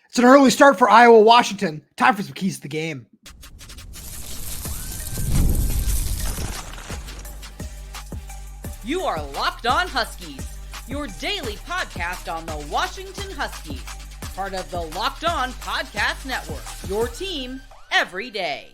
It's an early start for Iowa Washington. Time for some keys to the game. You are Locked On Huskies, your daily podcast on the Washington Huskies, part of the Locked On Podcast Network, your team every day.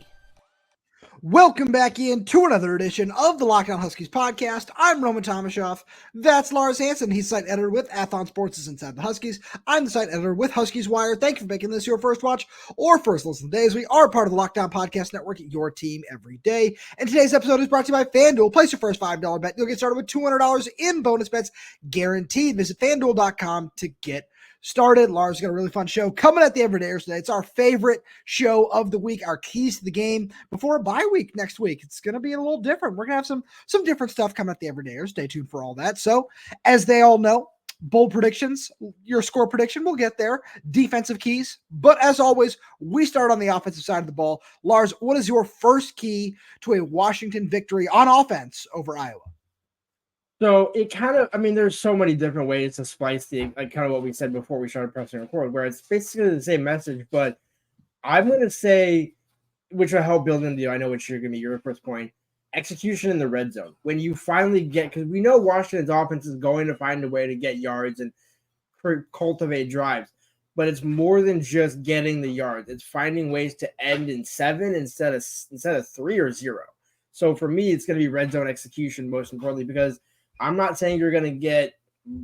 Welcome back in to another edition of the Locked On Huskies podcast. I'm Roman Tomashoff. That's Lars Hanson. He's site editor with Athlon Sports' Inside the Huskies. I'm the site editor with Huskies Wire. Thank you for making this your first watch or first listen today, as we are part of the Locked On Podcast Network, your team every day. And today's episode is brought to you by FanDuel. Place your first $5 bet. You'll get started with $200 in bonus bets guaranteed. Visit FanDuel.com to get started. Lars got a really fun show coming at the Everydayers today. It's our favorite show of the week, our keys to the game before a bye week next week. It's going to be a little different. We're going to have some different stuff coming at the Everydayers. Stay tuned for all that. So, as they all know, bold predictions, your score prediction, we'll get there. Defensive keys. But as always, we start on the offensive side of the ball. Lars, what is your first key to a Washington victory on offense over Iowa? So it kind of, there's so many different ways to splice the, like kind of what we said before we started pressing record, where it's basically the same message, but I'm going to say, which will help build into, I know which you're going to be your first point, execution in the red zone. When you finally get, because we know Washington's offense is going to find a way to get yards and cultivate drives, but it's more than just getting the yards. It's finding ways to end in 7 instead of 3 or 0. So for me, it's going to be red zone execution most importantly, because I'm not saying you're going to get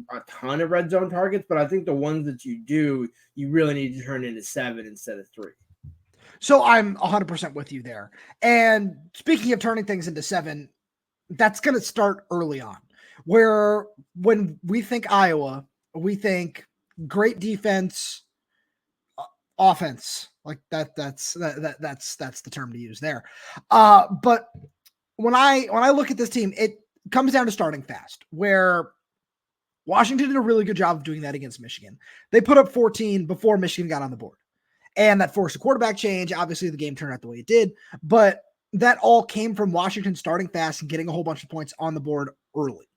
a ton of red zone targets, but I think the ones that you do, you really need to turn into 7 instead of 3. So I'm 100% with you there. And speaking of turning things into 7, that's going to start early on, where when we think Iowa, we think great defense, offense, like that's the term to use there. But when I look at this team, it comes down to starting fast, where Washington did a really good job of doing that against Michigan. They put up 14 before Michigan got on the board, and that forced a quarterback change. Obviously, the game turned out the way it did, but that all came from Washington starting fast and getting a whole bunch of points on the board early.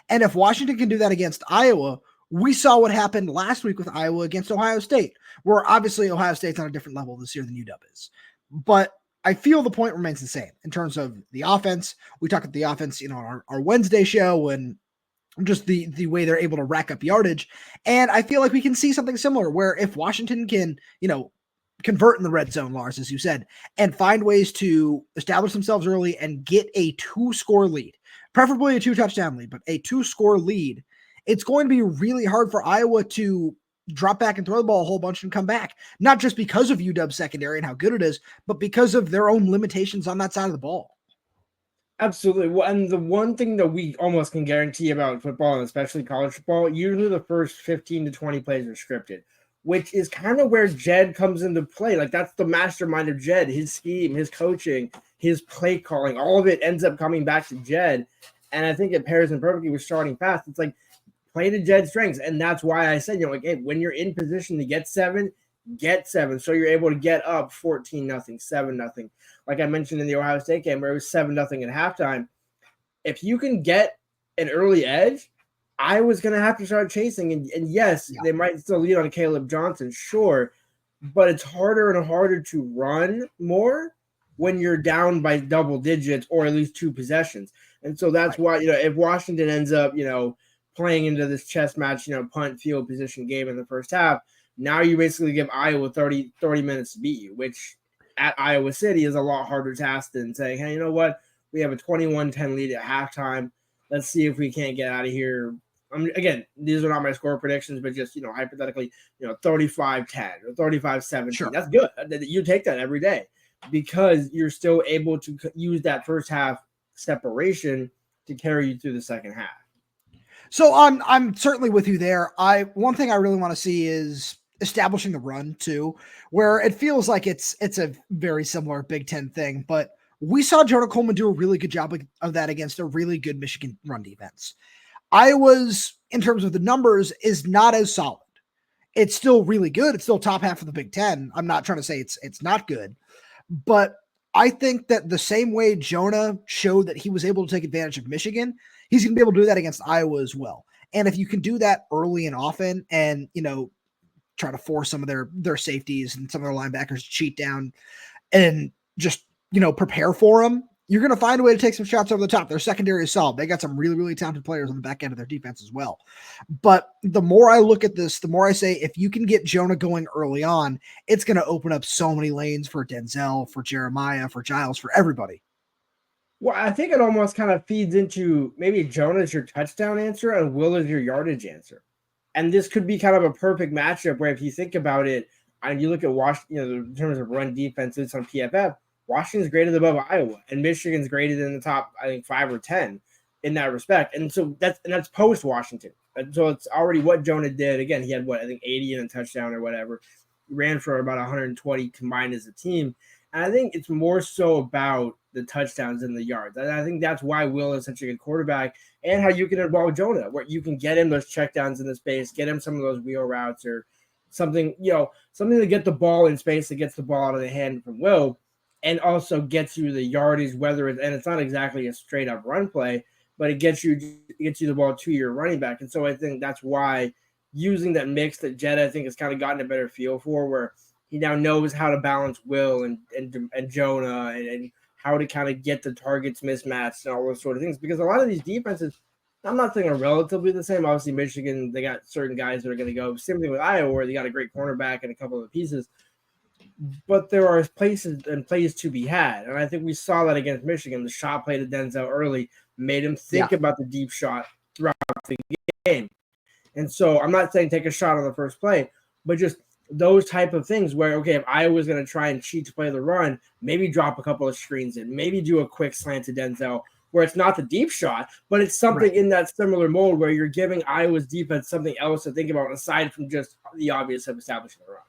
And if Washington can do that against Iowa, we saw what happened last week with Iowa against Ohio State, where obviously Ohio State's on a different level this year than UW is. But I feel the point remains the same in terms of the offense. We talked about the offense, on our Wednesday show, and just the way they're able to rack up yardage. And I feel like we can see something similar, where if Washington can, convert in the red zone, Lars, as you said, and find ways to establish themselves early and get a 2-score lead, preferably a 2-touchdown lead, but a 2-score lead, it's going to be really hard for Iowa to drop back and throw the ball a whole bunch and come back, not just because of UW secondary and how good it is, but because of their own limitations on that side of the ball. Absolutely. Well, and the one thing that we almost can guarantee about football, and especially college football, usually the first 15 to 20 plays are scripted, which is kind of where Jedd comes into play. Like, that's the mastermind of Jedd, his scheme, his coaching, his play calling, all of it ends up coming back to Jedd. And I think it pairs in perfectly with starting fast. It's like, play to Jedd's strengths. And that's why I said, hey, when you're in position to get 7, so you're able to get up 14-0, 7-0. Like I mentioned in the Ohio State game where it was 7-0 at halftime. If you can get an early edge, I was going to have to start chasing. And yes, They might still lead on Kaleb Johnson, sure, but it's harder and harder to run more when you're down by double digits or at least 2 possessions. And so that's why, if Washington ends up, playing into this chess match, punt, field position game in the first half, now you basically give Iowa 30 minutes to beat you, which at Iowa City is a lot harder task than saying, hey, you know what? We have a 21-10 lead at halftime. Let's see if we can't get out of here. Again, these are not my score predictions, but just, hypothetically, 35-10 or 35-17. Sure. That's good. You take that every day because you're still able to use that first half separation to carry you through the second half. So I'm certainly with you there. One thing I really want to see is establishing the run too, where it feels like it's a very similar Big Ten thing, but we saw Jonah Coleman do a really good job of that against a really good Michigan run defense. Iowa's, in terms of the numbers, is not as solid. It's still really good. It's still top half of the Big Ten. I'm not trying to say it's not good, but I think that the same way Jonah showed that he was able to take advantage of Michigan, he's going to be able to do that against Iowa as well. And if you can do that early and often and, try to force some of their safeties and some of their linebackers to cheat down and just, prepare for them, you're going to find a way to take some shots over the top. Their secondary is solid. They got some really, really talented players on the back end of their defense as well. But the more I look at this, the more I say, if you can get Jonah going early on, it's going to open up so many lanes for Denzel, for Jeremiah, for Giles, for everybody. Well, I think it almost kind of feeds into maybe Jonah's your touchdown answer and Will is your yardage answer. And this could be kind of a perfect matchup where if you think about it, and you look at Washington, in terms of run defenses on PFF, Washington's graded above Iowa, and Michigan's graded in the top, I think, 5 or 10 in that respect. And so that's post Washington. And so it's already what Jonah did. Again, he had 80 and a touchdown or whatever. He ran for about 120 combined as a team. And I think it's more so about the touchdowns and the yards. And I think that's why Will is such a good quarterback, and how you can involve Jonah, where you can get him those checkdowns in the space, get him some of those wheel routes or something, something to get the ball in space that gets the ball out of the hand from Will, and also gets you the yardage, and it's not exactly a straight up run play, but it gets you the ball to your running back. And so I think that's why using that mix that Jedd, I think, has kind of gotten a better feel for, where he now knows how to balance Will and Jonah and how to kind of get the targets mismatched and all those sort of things. Because a lot of these defenses, I'm not saying are relatively the same. Obviously, Michigan, they got certain guys that are going to go. Same thing with Iowa, where they got a great cornerback and a couple of pieces. But there are plays to be had. And I think we saw that against Michigan. The shot play to Denzel early made him think about the deep shot throughout the game. And so I'm not saying take a shot on the first play, but just those type of things where, okay, if Iowa's going to try and cheat to play the run, maybe drop a couple of screens in, maybe do a quick slant to Denzel where it's not the deep shot, but it's something in that similar mold where you're giving Iowa's defense something else to think about aside from just the obvious of establishing the run.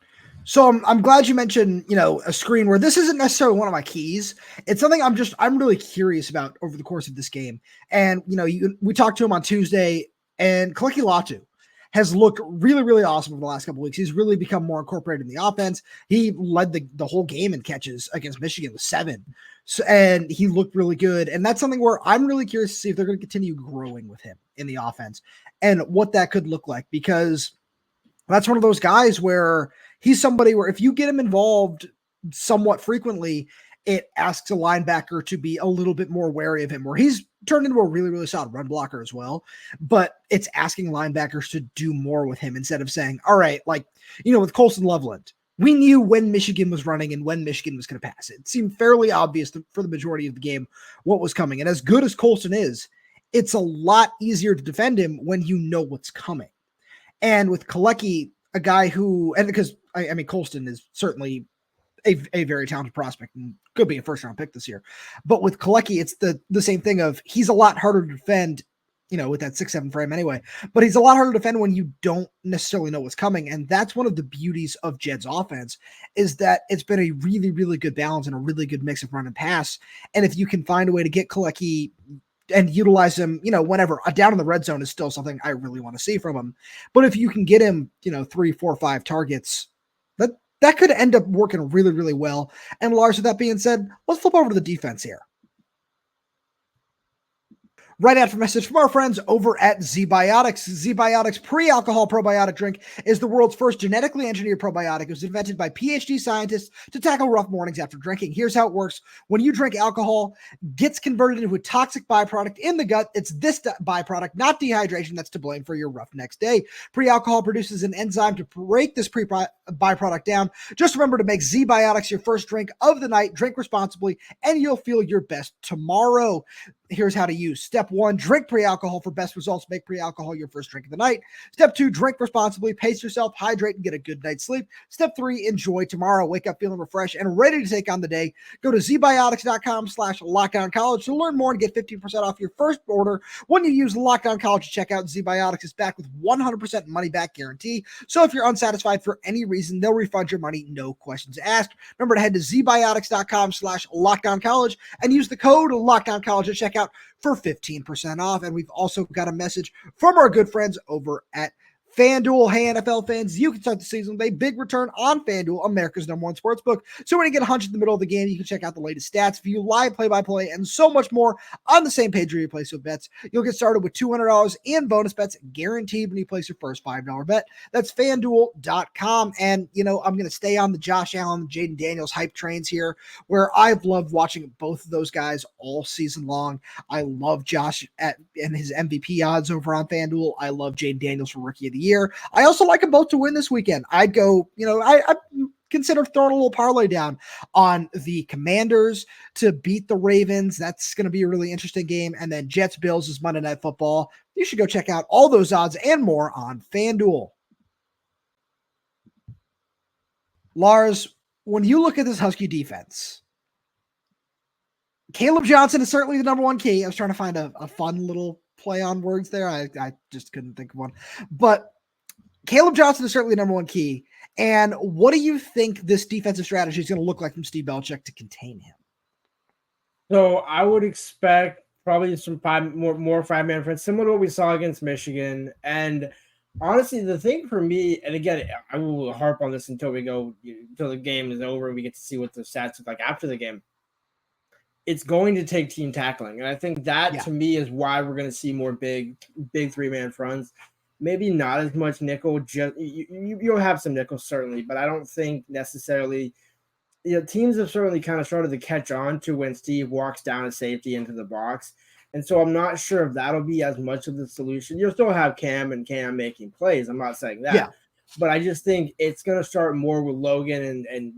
So I'm glad you mentioned, a screen where this isn't necessarily one of my keys. It's something I'm really curious about over the course of this game. And, we talked to him on Tuesday, and Kaleki Latu has looked really, really awesome over the last couple of weeks. He's really become more incorporated in the offense. He led the whole game in catches against Michigan with 7. So, and he looked really good. And that's something where I'm really curious to see if they're going to continue growing with him in the offense and what that could look like, because that's one of those guys where he's somebody where if you get him involved somewhat frequently, it asks a linebacker to be a little bit more wary of him, where he's turned into a really, really solid run blocker as well. But it's asking linebackers to do more with him instead of saying, all right, with Colston Loveland, we knew when Michigan was running and when Michigan was going to pass. It seemed fairly obvious for the majority of the game what was coming. And as good as Colston is, it's a lot easier to defend him when you know what's coming. And with Kaleki, a guy who, and because Colston is certainly a very talented prospect and could be a first round pick this year. But with Kaleki, it's the same thing of he's a lot harder to defend, with that 6'7" frame anyway, but he's a lot harder to defend when you don't necessarily know what's coming. And that's one of the beauties of Jedd's offense, is that it's been a really, really good balance and a really good mix of run and pass. And if you can find a way to get Kaleki and utilize him, whenever down in the red zone is still something I really want to see from him. But if you can get him, 3, 4, 5 targets, that could end up working really, really well. And Lars, with that being said, let's flip over to the defense here. Right after a message from our friends over at ZBiotics. ZBiotics pre-alcohol probiotic drink is the world's first genetically engineered probiotic. It was invented by PhD scientists to tackle rough mornings after drinking. Here's how it works. When you drink alcohol, gets converted into a toxic byproduct in the gut. It's this byproduct, not dehydration, that's to blame for your rough next day. Pre-alcohol produces an enzyme to break this byproduct down. Just remember to make ZBiotics your first drink of the night. Drink responsibly, and you'll feel your best tomorrow. Here's how to use. Step 1, drink pre-alcohol for best results. Make pre-alcohol your first drink of the night. Step 2, drink responsibly. Pace yourself, hydrate, and get a good night's sleep. Step 3, enjoy tomorrow. Wake up feeling refreshed and ready to take on the day. Go to zbiotics.com/lockdowncollege to learn more and get 15% off your first order when you use Lockdown College checkout. ZBiotics is back with 100% money back guarantee. So if you're unsatisfied for any reason, they'll refund your money, no questions asked. Remember to head to zbiotics.com/lockdowncollege and use the code LOCKDOWNCollege at checkout for 15% off. And we've also got a message from our good friends over at FanDuel. Hey, NFL fans, you can start the season with a big return on FanDuel, America's #1 sportsbook. So when you get a hunch in the middle of the game, you can check out the latest stats, view live play-by-play, and so much more on the same page where you place your bets. You'll get started with $200 in bonus bets guaranteed when you place your first $5 bet. That's FanDuel.com. And, you know, I'm going to stay on the Josh Allen, Jaden Daniels hype trains here, where I've loved watching both of those guys all season long. I love Josh and his MVP odds over on FanDuel. I love Jaden Daniels for Rookie of the Year. I also like them both to win this weekend. I'd go, you know, I consider throwing a little parlay down on the Commanders to beat the Ravens. That's going to be a really interesting game. And then Jets Bills is Monday Night Football. You should go check out all those odds and more on FanDuel. Lars, when you look at this Husky defense, Kaleb Johnson is certainly the number one key. I was trying to find a fun little play on words there. I just couldn't think of one. But Kaleb Johnson is certainly the number one key. And what do you think this defensive strategy is going to look like from Steve Belichick to contain him? So I would expect probably some more five-man fronts, similar to what we saw against Michigan. And honestly, the thing for me, and again, I will harp on this until the game is over and we get to see what the stats look like after the game. It's going to take team tackling. And I think that to me is why we're going to see more big three-man fronts. Maybe not as much nickel. You'll have some nickel, certainly, but I don't think necessarily teams have certainly kind of started to catch on to when Steve walks down a safety into the box. And so I'm not sure if that'll be as much of the solution. You'll still have Cam making plays. I'm not saying that. Yeah. But I just think it's going to start more with Logan and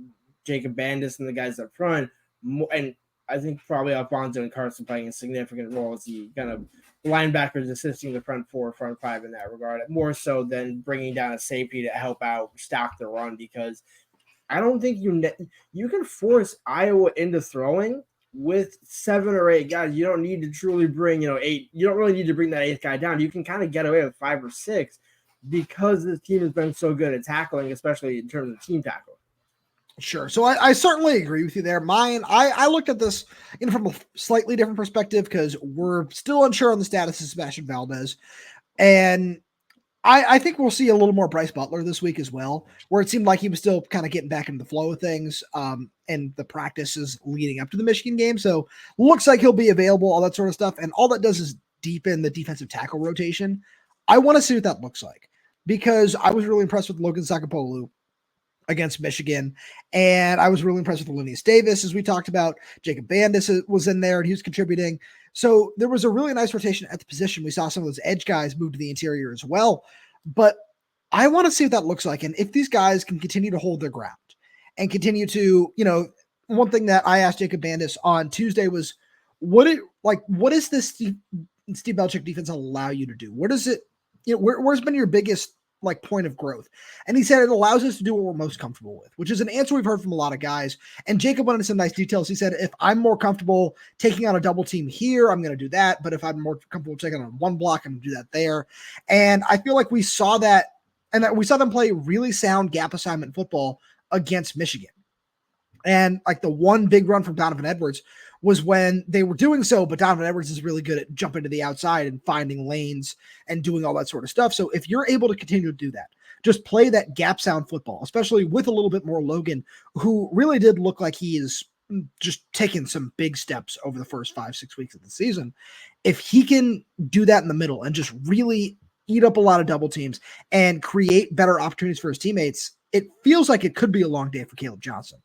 Jacob Bandis and the guys up front. And I think probably Alphonzo and Carson playing a significant role as the kind of linebackers assisting the front four, front five in that regard, more so than bringing down a safety to help out stop the run, because I don't think you can force Iowa into throwing with 7 or 8 guys. You don't need to truly bring 8. You don't really need to bring that 8th guy down. You can kind of get away with 5 or 6 because this team has been so good at tackling, especially in terms of team tackle. Sure. So I certainly agree with you there. I looked at this from a slightly different perspective because we're still unsure on the status of Sebastian Valdez. And I think we'll see a little more Bryce Butler this week as well, where it seemed like he was still kind of getting back into the flow of things and the practices leading up to the Michigan game. So looks like he'll be available, all that sort of stuff. And all that does is deepen the defensive tackle rotation. I want to see what that looks like because I was really impressed with Logan Sakapolu against Michigan. And I was really impressed with Linus Davis, as we talked about. Jacob Bandis was in there and he was contributing. So there was a really nice rotation at the position. We saw some of those edge guys move to the interior as well. But I want to see what that looks like. And if these guys can continue to hold their ground and continue to, one thing that I asked Jacob Bandis on Tuesday was, what does this Steve Belichick defense allow you to do? What is it, where's been your biggest point of growth? And he said it allows us to do what we're most comfortable with, which is an answer we've heard from a lot of guys. And Jacob went into some nice details. He said, if I'm more comfortable taking on a double team here, I'm going to do that. But if I'm more comfortable taking on one block, I'm going to do that there. And I feel like we saw that, and that we saw them play really sound gap assignment football against Michigan. And the one big run from Donovan Edwards was when they were doing so, but Donovan Edwards is really good at jumping to the outside and finding lanes and doing all that sort of stuff. So if you're able to continue to do that, just play that gap sound football, especially with a little bit more Logan, who really did look like he is just taking some big steps over the first 5-6 weeks of the season. If he can do that in the middle and just really eat up a lot of double teams and create better opportunities for his teammates, it feels like it could be a long day for Kaleb Johnson.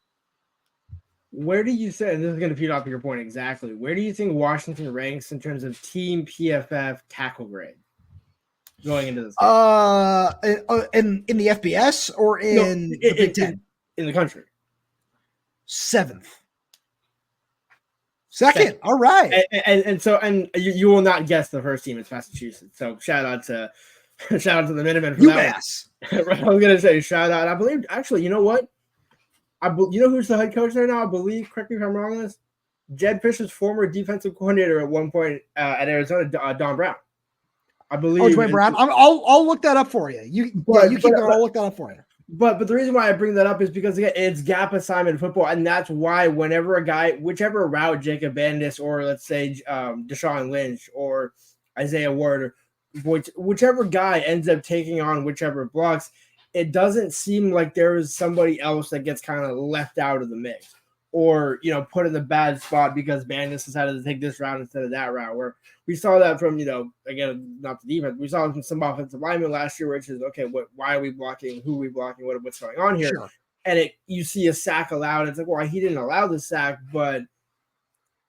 Where do you say, and this is going to feed off your point exactly, where do you think Washington ranks in terms of team PFF tackle grade going into this game? In the FBS or in the Big Ten? In the country. 7th. Second. All right. And you will not guess the first team. It's Massachusetts. So shout out to the Minutemen for UMass. That one. I was going to say shout out. I believe, actually, you know what? You know who's the head coach there now? I believe, correct me if I'm wrong on this, Jedd Fisch's former defensive coordinator at one point at Arizona, Don Brown. I believe. Oh, Dwayne Brown. I'll look that up for you. You keep going. I'll look that up for you. But the reason why I bring that up is because, again, it's gap assignment football, and that's why whenever a guy, whichever route Jacob Bandis or let's say Deshaun Lynch or Isaiah Ward or whichever guy ends up taking on whichever blocks, it doesn't seem like there is somebody else that gets kind of left out of the mix or, put in the bad spot because Bandis decided to take this route instead of that route. Where we saw that from, again, not the defense, we saw it from some offensive linemen last year, which is, okay, why are we blocking? Who are we blocking? What's going on here? Sure. And you see a sack allowed. It's like, well, he didn't allow the sack, but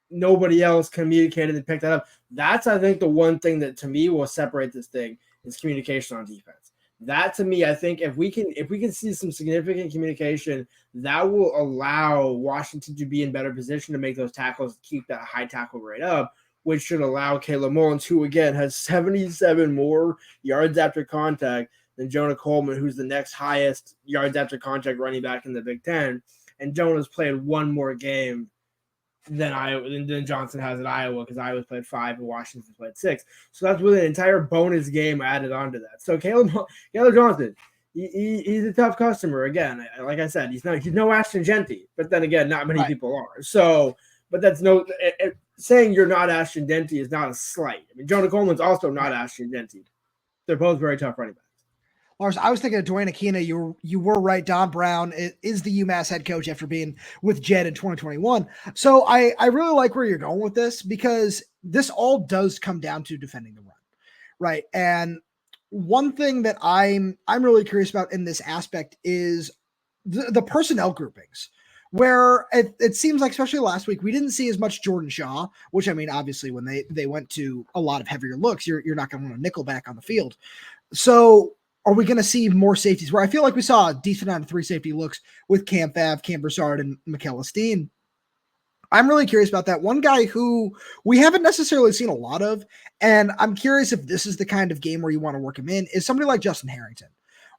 nobody else communicated and picked that up. That's, I think, the one thing that to me will separate this thing is communication on defense. That to me, I think if we can see some significant communication, that will allow Washington to be in better position to make those tackles, keep that high tackle rate up, which should allow Kaleb Mullins, who again has 77 more yards after contact than Jonah Coleman, who's the next highest yards after contact running back in the Big Ten. And Jonah's played one more game than Johnson has at Iowa, because Iowa's played 5 and Washington's played 6. So that's with an entire bonus game added onto that. So Kaleb Johnson, he's a tough customer. Again, like I said, he's no Ashton Genty, but then again, not many people are. So, but that's saying you're not Ashton Genty is not a slight. I mean, Jonah Coleman's also not Ashton Genty. They're both very tough running backs. Lars, I was thinking of Dwayne Aquina. You were right. Don Brown is the UMass head coach after being with Jedd in 2021. So I really like where you're going with this, because this all does come down to defending the run, right? And one thing that I'm really curious about in this aspect is the personnel groupings, where it seems like, especially last week, we didn't see as much Jordan Shaw, which, I mean, obviously when they went to a lot of heavier looks, you're not going to want to nickel back on the field. So are we going to see more safeties? Where I feel like we saw a decent amount of 3 safety looks with Cam Fav, Cam Broussard, and Mikel Esteen. I'm really curious about that. One guy who we haven't necessarily seen a lot of, and I'm curious if this is the kind of game where you want to work him in, is somebody like Justin Harrington,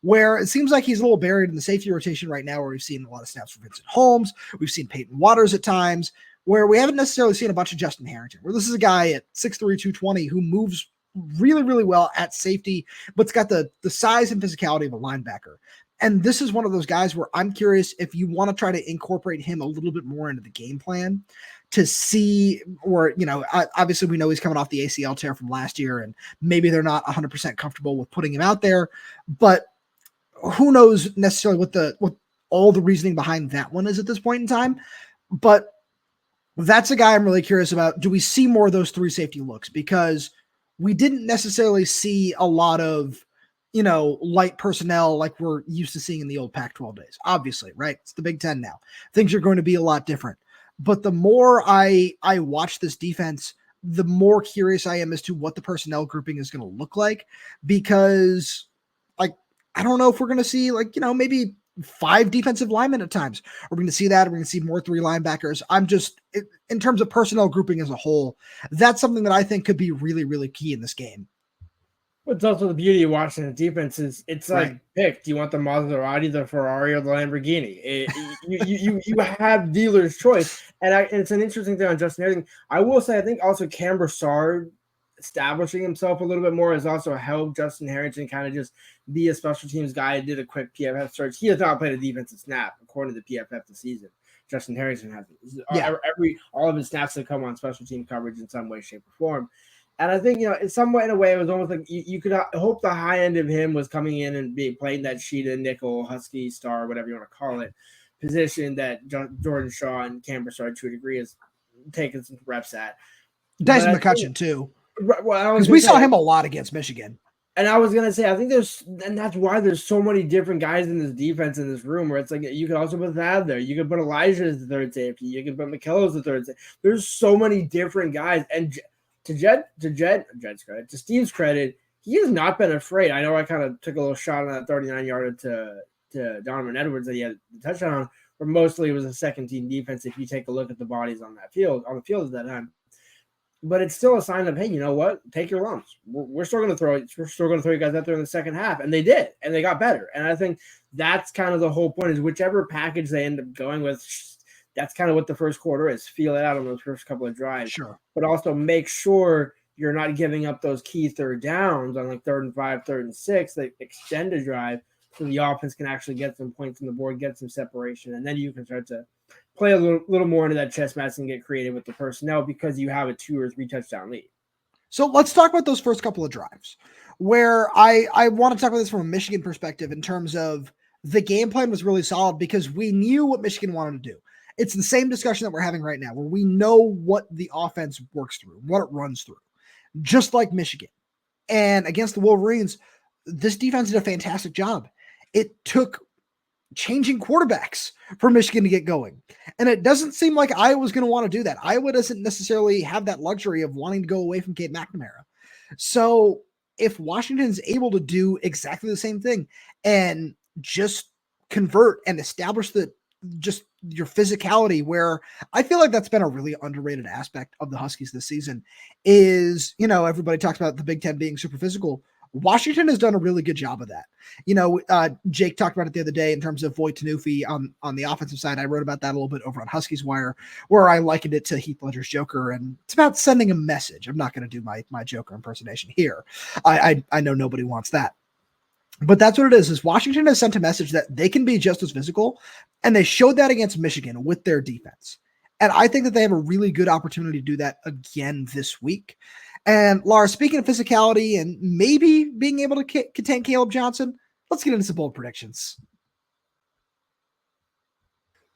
where it seems like he's a little buried in the safety rotation right now, where we've seen a lot of snaps from Vincent Holmes. We've seen Peyton Waters at times, where we haven't necessarily seen a bunch of Justin Harrington, where this is a guy at 6'3", 220 who moves really, really well at safety, but's got the size and physicality of a linebacker. And this is one of those guys where I'm curious if you want to try to incorporate him a little bit more into the game plan to see, or, obviously we know he's coming off the ACL tear from last year, and maybe they're not 100% comfortable with putting him out there, but who knows necessarily what all the reasoning behind that one is at this point in time. But that's a guy I'm really curious about. Do we see more of those 3 safety looks? Because we didn't necessarily see a lot of, light personnel like we're used to seeing in the old Pac-12 days. Obviously, right? It's the Big Ten now. Things are going to be a lot different. But the more I watch this defense, the more curious I am as to what the personnel grouping is going to look like, because, I don't know if we're going to see, maybe 5 defensive linemen at times. We're going to see that. We're going to see more 3 linebackers. In terms of personnel grouping as a whole, that's something that I think could be really, really key in this game. What's also the beauty of watching the defense is it's like, right. Pick. Do you want the Maserati, the Ferrari, or the Lamborghini? You have dealer's choice. And it's an interesting thing on Justin Harrington. I will say, I think also Cam Broussard establishing himself a little bit more has also helped Justin Harrington kind of just be a special teams guy. Did a quick PFF search. He has not played a defensive snap according to the PFF this season. Justin Harrington hasn't. Yeah. All of his snaps have come on special team coverage in some way, shape, or form. And I think, in a way, it was almost like you could hope the high end of him was coming in and being playing that Sheeta, nickel, Husky, star, whatever you want to call it, position that Jordan Shaw and Cam Broussard to a degree has taken some reps at. Dyson McCutcheon, too. Well, because we saw him a lot against Michigan. And I was gonna say, I think that's why there's so many different guys in this defense in this room. Where it's like you could also put Thad there, you could put Elijah as the third safety, you could put Mikel as the third safety. There's so many different guys, and to Steve's credit, he has not been afraid. I know I kind of took a little shot on that 39-yarder to Donovan Edwards that he had the touchdown on, but mostly it was a second team defense. If you take a look at the bodies on the field at that time. But it's still a sign of, hey, you know what? Take your lumps. We're still going to throw it. We're still going to throw you guys out there in the second half. And they did. And they got better. And I think that's kind of the whole point, is whichever package they end up going with, that's kind of what the first quarter is. Feel it out on those first couple of drives. Sure. But also make sure you're not giving up those key third downs on 3rd and 5, 3rd and 6, that extend a drive so the offense can actually get some points on the board, get some separation. And then you can start to play a little more into that chess match and get creative with the personnel, because you have a 2 or 3 touchdown lead. So let's talk about those first couple of drives where I want to talk about this from a Michigan perspective in terms of the game plan was really solid because we knew what Michigan wanted to do. It's the same discussion that we're having right now where we know what the offense works through, what it runs through, just like Michigan. And against the Wolverines, this defense did a fantastic job. It took changing quarterbacks for Michigan to get going. And it doesn't seem like Iowa's going to want to do that. Iowa doesn't necessarily have that luxury of wanting to go away from Cade McNamara. So if Washington's able to do exactly the same thing and just convert and establish just your physicality, where I feel like that's been a really underrated aspect of the Huskies this season is, everybody talks about the Big Ten being super physical. Washington has done a really good job of that. Jake talked about it the other day in terms of Voit Tanufi on the offensive side. I wrote about that a little bit over on Huskies Wire, where I likened it to Heath Ledger's Joker, and it's about sending a message. I'm not going to do my Joker impersonation here. I know nobody wants that. But that's what it is Washington has sent a message that they can be just as physical, and they showed that against Michigan with their defense. And I think that they have a really good opportunity to do that again this week. And Lars, speaking of physicality and maybe being able to contain Kaleb Johnson, let's get into some bold predictions,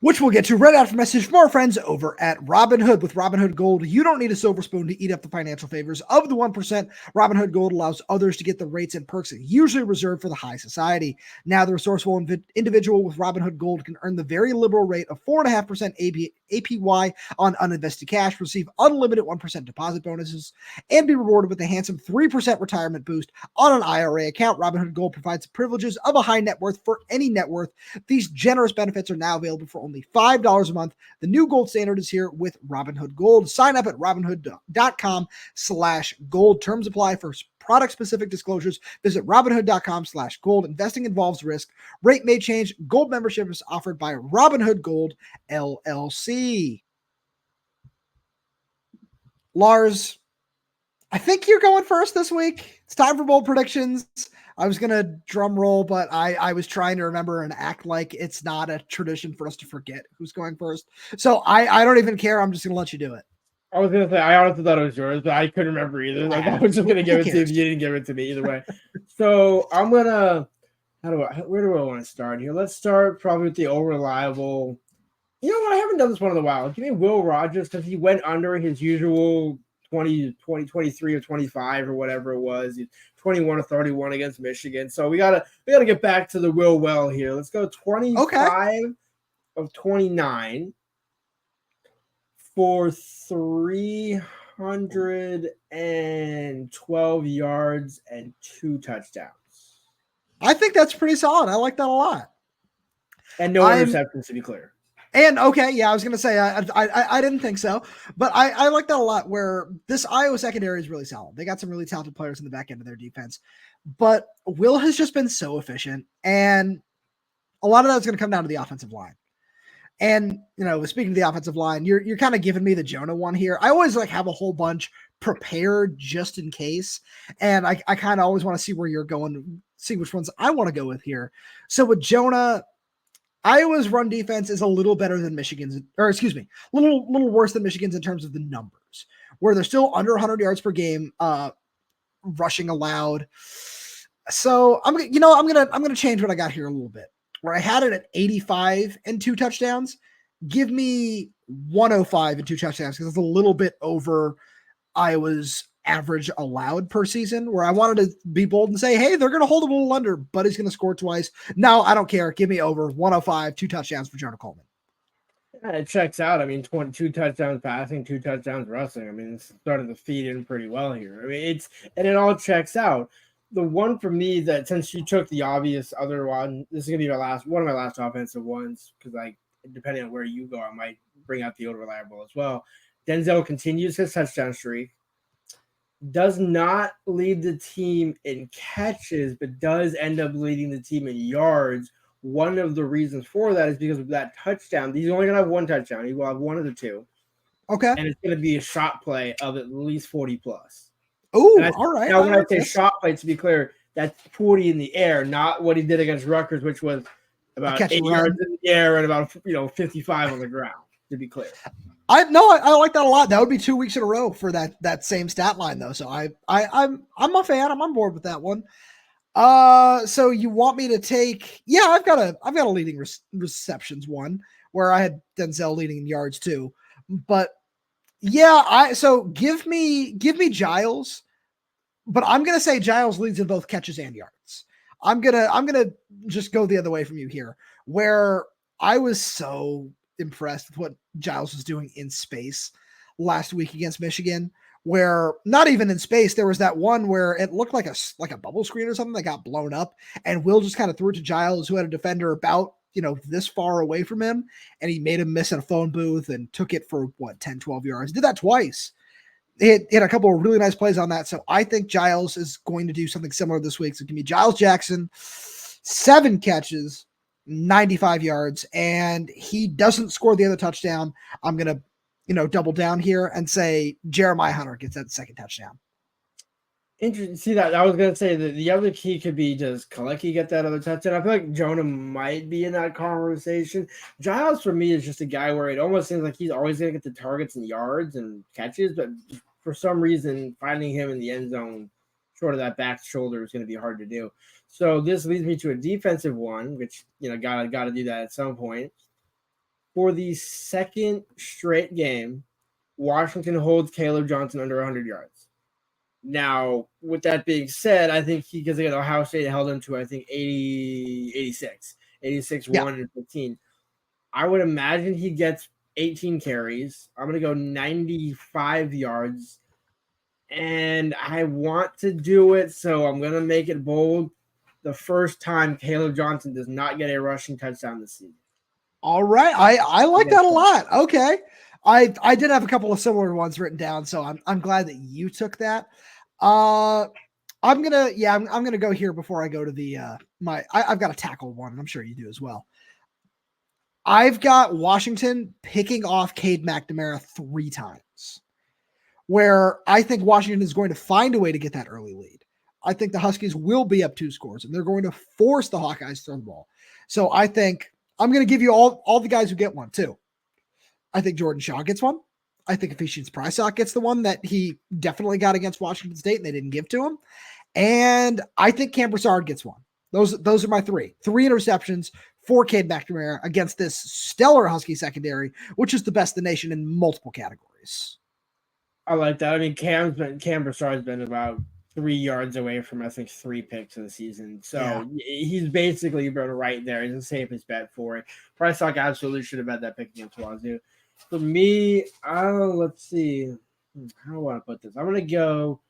which we'll get to right after message from our friends over at Robinhood. With Robinhood Gold, you don't need a silver spoon to eat up the financial favors of the 1%. Robinhood Gold allows others to get the rates and perks usually reserved for the high society. Now, the resourceful individual with Robinhood Gold can earn the very liberal rate of 4.5% APY on uninvested cash, receive unlimited 1% deposit bonuses, and be rewarded with a handsome 3% retirement boost on an IRA account. Robinhood Gold provides the privileges of a high net worth for any net worth. These generous benefits are now available for only $5 a month. The new gold standard is here with Robinhood Gold. Sign up at Robinhood.com/gold. Terms apply for product-specific disclosures. Visit Robinhood.com/gold. Investing involves risk. Rate may change. Gold membership is offered by Robinhood Gold, LLC. Lars, I think you're going first this week. It's time for bold predictions. I was going to drum roll, but I was trying to remember and act like it's not a tradition for us to forget who's going first. So I don't even care. I'm just going to let you do it. I was going to say, I honestly thought it was yours, but I couldn't remember either. Like, I was just going to give it to you if you didn't give it to me either way. So I'm going to, where do I want to start here? Let's start probably with the old reliable. You know what? I haven't done this one in a while. Give me Will Rogers because he went under his usual 23 or 25 or whatever it was. 21 or 31 against Michigan. So we gotta get back to the Will well here. Let's go 25 of 29 for 312 yards and 2 touchdowns. I think that's pretty solid. I like that a lot. And no interceptions, to be clear. And okay, yeah, I was gonna say I didn't think so, but I like that a lot. Where this Iowa secondary is really solid. They got some really talented players in the back end of their defense, but Will has just been so efficient, and a lot of that's going to come down to the offensive line. And speaking of the offensive line, you're kind of giving me the Jonah one here. I always have a whole bunch prepared just in case, and I kind of always want to see where you're going, see which ones I want to go with here. So with Jonah, Iowa's run defense is a little better than Michigan's, or excuse me, a little worse than Michigan's in terms of the numbers, where they're still under 100 yards per game, rushing allowed. So I'm gonna change what I got here a little bit. Where I had it at 85 and 2 touchdowns, give me 105 and 2 touchdowns because it's a little bit over Iowa's average allowed per season, where I wanted to be bold and say, hey, they're going to hold a little under, but he's going to score twice. No, I don't care. Give me over 105, 2 touchdowns for Jonah Coleman. Yeah, it checks out. I mean, 22 touchdowns passing, 2 touchdowns rushing. I mean, it's starting to feed in pretty well here. I mean, it all checks out. The one for me that, since you took the obvious other one, this is going to be one of my last offensive ones, because depending on where you go, I might bring out the old reliable as well. Denzel continues his touchdown streak. Does not lead the team in catches, but does end up leading the team in yards. One of the reasons for that is because of that touchdown. He's only going to have 1 touchdown. He will have 1 of the 2. Okay. And it's going to be a shot play of at least 40 plus. Oh, all right. Now, when I say shot play, to be clear, that's 40 in the air, not what he did against Rutgers, which was about 8 yards in the air and about 55 on the ground, to be clear. I like that a lot. That would be 2 weeks in a row for that same stat line though. So I'm a fan. I'm on board with that one. So you want me to take? Yeah, I've got a leading receptions one where I had Denzel leading in yards too. But yeah, so give me Giles, but I'm gonna say Giles leads in both catches and yards. I'm gonna just go the other way from you here, where I was so impressed with what Giles was doing in space last week against Michigan. Where not even in space, there was that one where it looked like a bubble screen or something that got blown up, and Will just kind of threw it to Giles, who had a defender about this far away from him, and he made him miss in a phone booth and took it for 10, 12 yards. Did that twice. He had a couple of really nice plays on that. So I think Giles is going to do something similar this week. So give me Giles Jackson, 7 catches, 95 yards, and he doesn't score the other touchdown. I'm going to double down here and say Jeremiah Hunter gets that second touchdown. Interesting. See that I was gonna say that the other key could be, does Kalecki get that other touchdown? I feel like Jonah might be in that conversation. Giles for me is just a guy where it almost seems like he's always gonna get the targets and yards and catches, but for some reason finding him in the end zone short of that back shoulder is gonna be hard to do. So this leads me to a defensive one, which gotta do that at some point. For the second straight game, Washington holds Kaleb Johnson under 100 yards. Now, with that being said, I think because Ohio State held him to, I think, 86, 1 and 15. I would imagine he gets 18 carries. I'm going to go 95 yards. And I want to do it, so I'm going to make it bold. The first time Kaleb Johnson does not get a rushing touchdown this season. All right. I like that a lot. Okay. I did have a couple of similar ones written down, so I'm glad that you took that. I'm gonna go here before I go to the I've got a tackle one, and I'm sure you do as well. I've got Washington picking off Cade McNamara 3 times, where I think Washington is going to find a way to get that early lead. I think the Huskies will be up 2 scores, and they're going to force the Hawkeyes to throw the ball. So I think I'm going to give you all the guys who get one too. I think Jordan Shaw gets one. I think Ephesians Prysock gets the one that he definitely got against Washington State and they didn't give to him. And I think Cam Broussard gets one. Those are my 3 interceptions for Cade McNamara against this stellar Husky secondary, which is the best in the nation in multiple categories. I like that. I mean, Cam Broussard's been about 3 yards away from, I think, 3 picks of the season. So he's basically been right there. He's the safest bet for it. Prysock absolutely should have had that pick against Wazoo. For me, let's see. How do I want to put this? I'm going to go.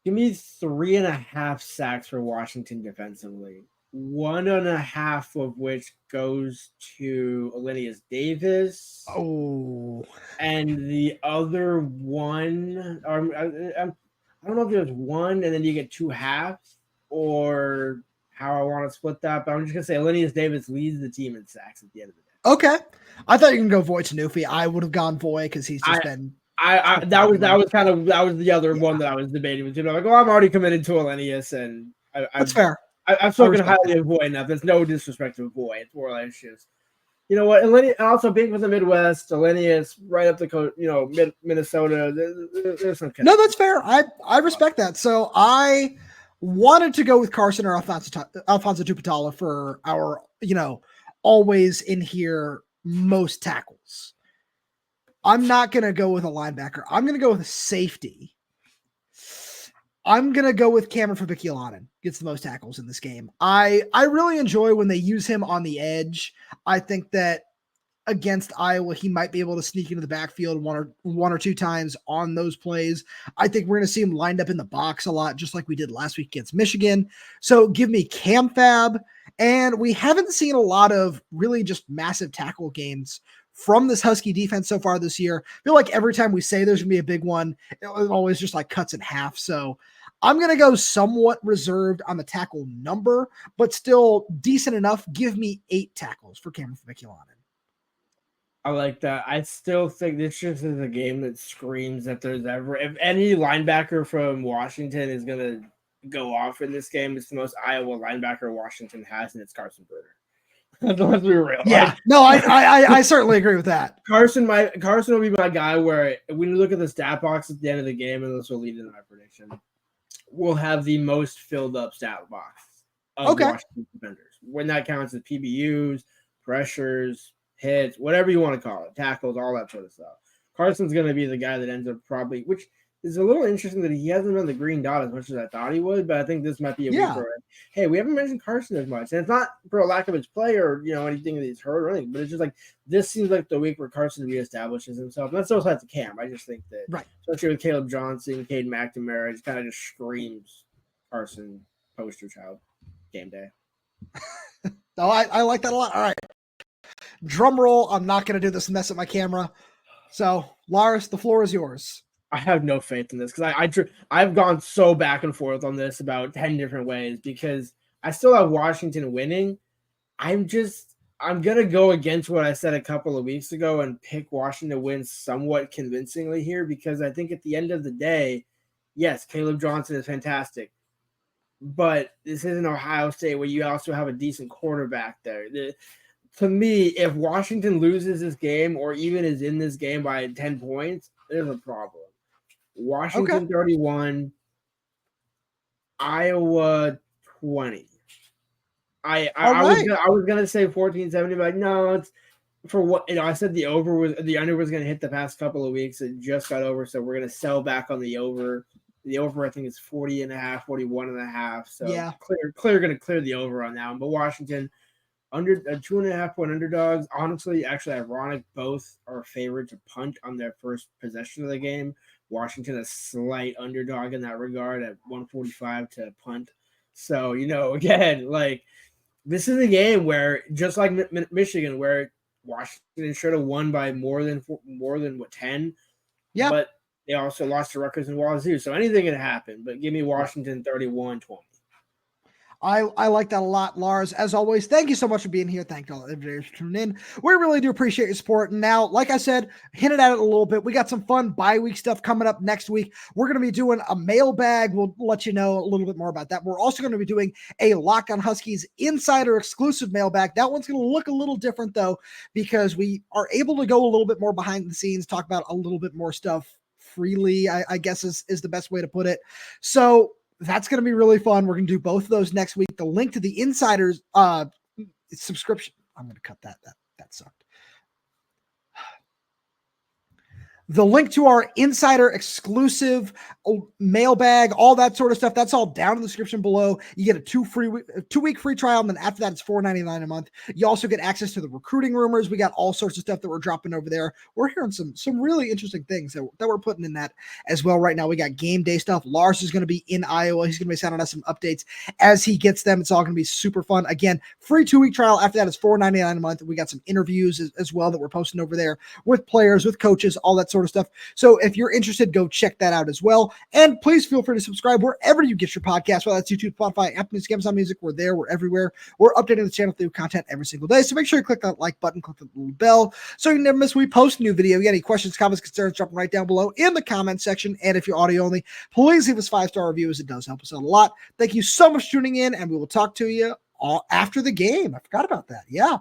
Give me 3.5 sacks for Washington defensively. 1.5 of which goes to Alinius Davis. Oh. And the other one, I don't know if there's 1 and then you get 2 halves or how I want to split that, but I'm just going to say Alinius Davis leads the team in sacks at the end of the day. Okay. I thought you can go Voy Tanufi. I would have gone Voy because he's just been. That was the other one that I was debating with. Like, I'm already committed to Alinius, and that's fair. I've spoken highly of Voy enough. There's no disrespect to Voy. It's more like just, you know what, and also being from the Midwest, Alinius, right up the coast, Minnesota. There's some. No, that's fair. I respect that. So I wanted to go with Carson or Alphonzo Tuputala for our, always in here most tackles. I'm not going to go with a linebacker. I'm going to go with a safety. I'm going to go with Cameron Fabikilanen. Gets the most tackles in this game. I really enjoy when they use him on the edge. I think that against Iowa, he might be able to sneak into the backfield one or 2 times on those plays. I think we're going to see him lined up in the box a lot, just like we did last week against Michigan. So give me Cam Fab. And we haven't seen a lot of really just massive tackle games from this Husky defense so far this year. I feel like every time we say there's going to be a big one, it always just like cuts in half. So I'm going to go somewhat reserved on the tackle number, but still decent enough. Give me 8 tackles for Cameron Fabikilanen. I like that. I still think this just is a game that screams that there's ever, if any linebacker from Washington is going to go off in this game, it's the most Iowa linebacker Washington has, and it's Carson Bruder. Let's be real. Yeah, Like, no, I certainly agree with that. Carson will be my guy where when you look at the stat box at the end of the game, and this will lead into my prediction, we'll have the most filled up stat box of Washington defenders. When that counts as PBUs, pressures, hits, whatever you want to call it, tackles, all that sort of stuff. Carson's going to be the guy that ends up probably, which is a little interesting that he hasn't been the green dot as much as I thought he would, but I think this might be a week where, hey, we haven't mentioned Carson as much. And it's not for a lack of his play or, anything that he's hurt or anything, but it's just like, this seems like the week where Carson reestablishes himself. And that's also at the camp. I just think that, especially with Kaleb Johnson, Cade McNamara, it kind of just screams Carson poster child game day. Oh, I like that a lot. All right. Drum roll. I'm not going to do this and mess up my camera. So, Lars, the floor is yours. I have no faith in this because I've gone so back and forth on this about 10 different ways because I still have Washington winning. I'm going to go against what I said a couple of weeks ago and pick Washington to win somewhat convincingly here because I think at the end of the day, yes, Kaleb Johnson is fantastic, but this isn't Ohio State where you also have a decent quarterback there. To me, if Washington loses this game or even is in this game by 10 points, there's a problem. Washington 31, Iowa 20. I was gonna say 14-70, but no, it's for what I said the under was gonna hit the past couple of weeks. It just got over, so we're gonna sell back on the over. The over I think is 40.5, 41.5. So yeah, clear gonna clear the over on that one. But Washington under 2.5 point underdogs. Honestly, actually ironic, both are favored to punt on their first possession of the game. Washington a slight underdog in that regard at 145 to punt. So, again, like this is a game where just like Michigan, where Washington should have won by more than 10. Yeah. But they also lost to Rutgers and Wazoo. So anything can happen, but give me Washington 31-20. I like that a lot, Lars. As always, thank you so much for being here. Thank you all everybody for tuning in. We really do appreciate your support. And now, like I said, hinted at it a little bit. We got some fun bye-week stuff coming up next week. We're going to be doing a mailbag. We'll let you know a little bit more about that. We're also going to be doing a Locked On Huskies insider exclusive mailbag. That one's going to look a little different, though, because we are able to go a little bit more behind the scenes, talk about a little bit more stuff freely, I guess is the best way to put it. So that's going to be really fun. We're going to do both of those next week. The link to the insiders subscription. I'm going to cut that. That sucked. The link to our insider exclusive mailbag, all that sort of stuff, that's all down in the description below. You get a 2-week free trial, and then after that, it's $4.99 a month. You also get access to the recruiting rumors. We got all sorts of stuff that we're dropping over there. We're hearing some really interesting things that we're putting in that as well right now. We got game day stuff. Lars is going to be in Iowa. He's going to be sending us some updates as he gets them. It's all going to be super fun. Again, free 2-week trial. After that, it's $4.99 a month. We got some interviews as well that we're posting over there with players, with coaches, all that sort of stuff. So if you're interested, go check that out as well. And please feel free to subscribe wherever you get your podcast, whether that's YouTube, Spotify, Apple Music, Amazon Music. We're there. We're everywhere. We're updating the channel through content every single day. So make sure you click that like button, click the little bell so you never miss when we post a new video. If you got any questions, comments, concerns, drop them right down below in the comment section. And if you're audio only, please leave us 5-star reviews. It does help us out a lot. Thank you so much for tuning in, and we will talk to you all after the game. I forgot about that. Yeah.